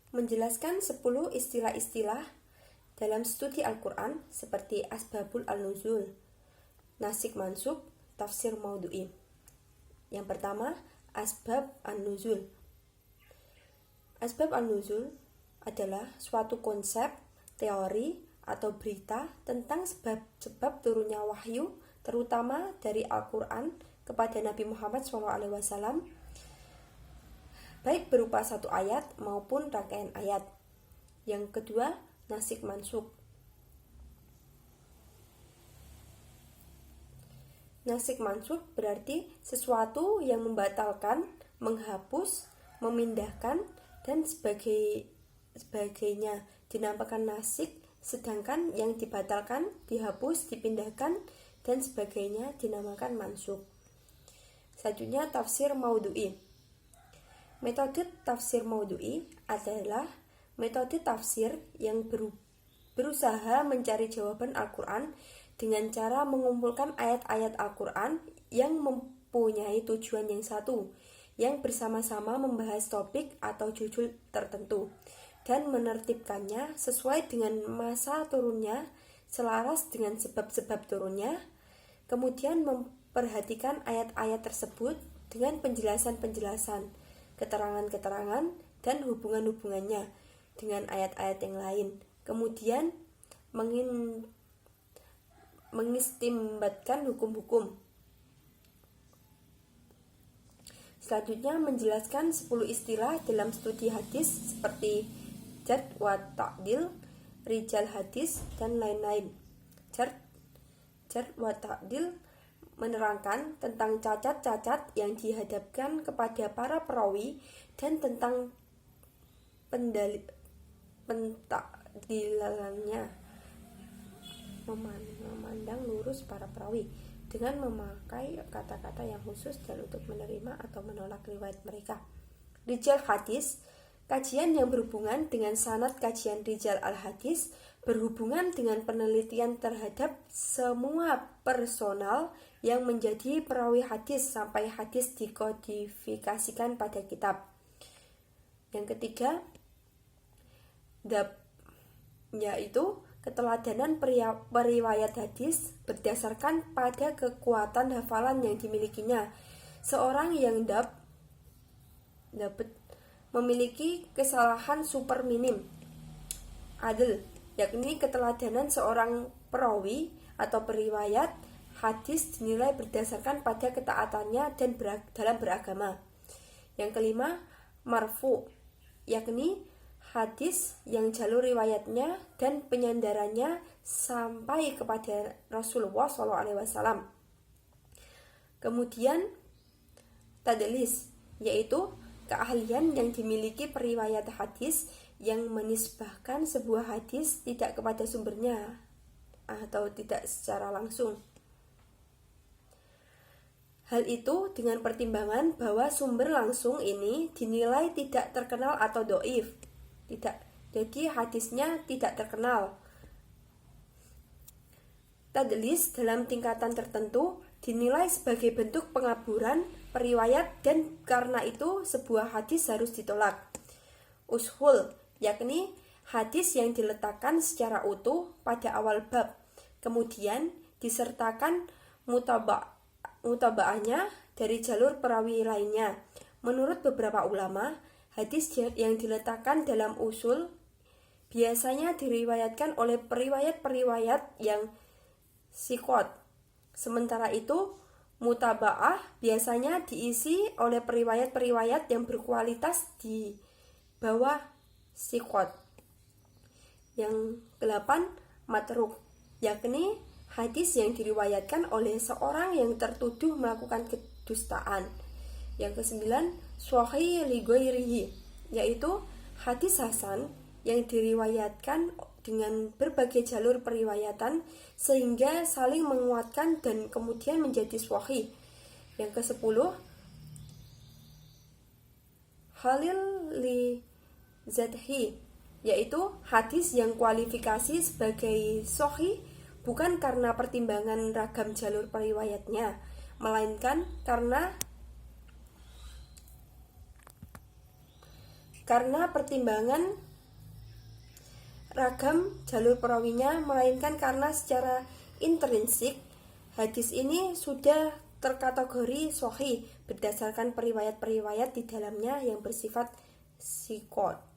menjelaskan 10 istilah-istilah dalam studi Al-Quran seperti Asbabul Al-Nuzul, Nasik Mansukh, Tafsir Maudhu'i. Yang pertama, Asbab An-Nuzul. Asbab An-Nuzul adalah suatu konsep, teori, atau berita tentang sebab turunnya wahyu, terutama dari Al-Quran kepada Nabi Muhammad SAW, baik berupa satu ayat maupun rangkaian ayat. Yang kedua, Nasik Mansukh. Nasik Mansukh berarti sesuatu yang membatalkan, menghapus, memindahkan, dan sebagainya dinamakan nasik, sedangkan yang dibatalkan, dihapus, dipindahkan, dan sebagainya dinamakan mansukh. Selanjutnya, Tafsir Maudhu'i. Metode tafsir maudhu'i adalah metode tafsir yang berusaha mencari jawaban Al-Quran dengan cara mengumpulkan ayat-ayat Al-Quran yang mempunyai tujuan yang satu, yang bersama-sama membahas topik atau judul tertentu, dan menertibkannya sesuai dengan masa turunnya, selaras dengan sebab-sebab turunnya, kemudian memperhatikan ayat-ayat tersebut dengan penjelasan-penjelasan, keterangan-keterangan, dan hubungan-hubungannya dengan ayat-ayat yang lain. Kemudian mengistimbatkan hukum-hukum. Selanjutnya, menjelaskan 10 istilah dalam studi hadis seperti jarh wa ta'dil, rijal hadis, dan lain-lain. Jarh wa ta'dil menerangkan tentang cacat-cacat yang dihadapkan kepada para perawi dan tentang pentakdilannya, memandang lurus para perawi dengan memakai kata-kata yang khusus dan untuk menerima atau menolak riwayat mereka. Rijal hadis, kajian yang berhubungan dengan sanad kajian rijal al-hadis, berhubungan dengan penelitian terhadap semua personal yang menjadi perawi hadis sampai hadis dikodifikasikan pada kitab. Yang ketiga, dab, yaitu keteladanan periwayat hadis berdasarkan pada kekuatan hafalan yang dimilikinya. Seorang yang dapat memiliki kesalahan super minim. Adl, yakni keteladanan seorang perawi atau periwayat hadis dinilai berdasarkan pada ketaatannya dan dalam beragama. Yang kelima, marfu, yakni hadis yang jalur riwayatnya dan penyandarannya sampai kepada Rasulullah SAW. Kemudian tadlis, yaitu keahlian yang dimiliki periwayat hadis yang menisbahkan sebuah hadis tidak kepada sumbernya atau tidak secara langsung. Hal itu dengan pertimbangan bahwa sumber langsung ini dinilai tidak terkenal atau dhaif. Jadi hadisnya tidak terkenal. Tadlis dalam tingkatan tertentu dinilai sebagai bentuk pengaburan periwayat dan karena itu sebuah hadis harus ditolak. Ushul, yakni hadis yang diletakkan secara utuh pada awal bab, kemudian disertakan mutaba'ahnya dari jalur perawi lainnya. Menurut beberapa ulama, hadis yang diletakkan dalam usul biasanya diriwayatkan oleh periwayat-periwayat yang siqat. Sementara itu, mutaba'ah biasanya diisi oleh periwayat-periwayat yang berkualitas di bawah siqat. Yang ke-8, matruk, yakni hadis yang diriwayatkan oleh seorang yang tertuduh melakukan kedustaan. Yang ke-9, sahih li ghairihi, yaitu hadis hasan yang diriwayatkan dengan berbagai jalur periwayatan sehingga saling menguatkan dan kemudian menjadi sahih. Yang ke-10, halil li zadhi, yaitu hadis yang kualifikasi sebagai sahih bukan karena pertimbangan ragam jalur periwayatnya, melainkan karena karena pertimbangan ragam jalur perawinya, melainkan karena secara intrinsik hadis ini sudah terkategori sahih berdasarkan periwayat-periwayat di dalamnya yang bersifat siqat.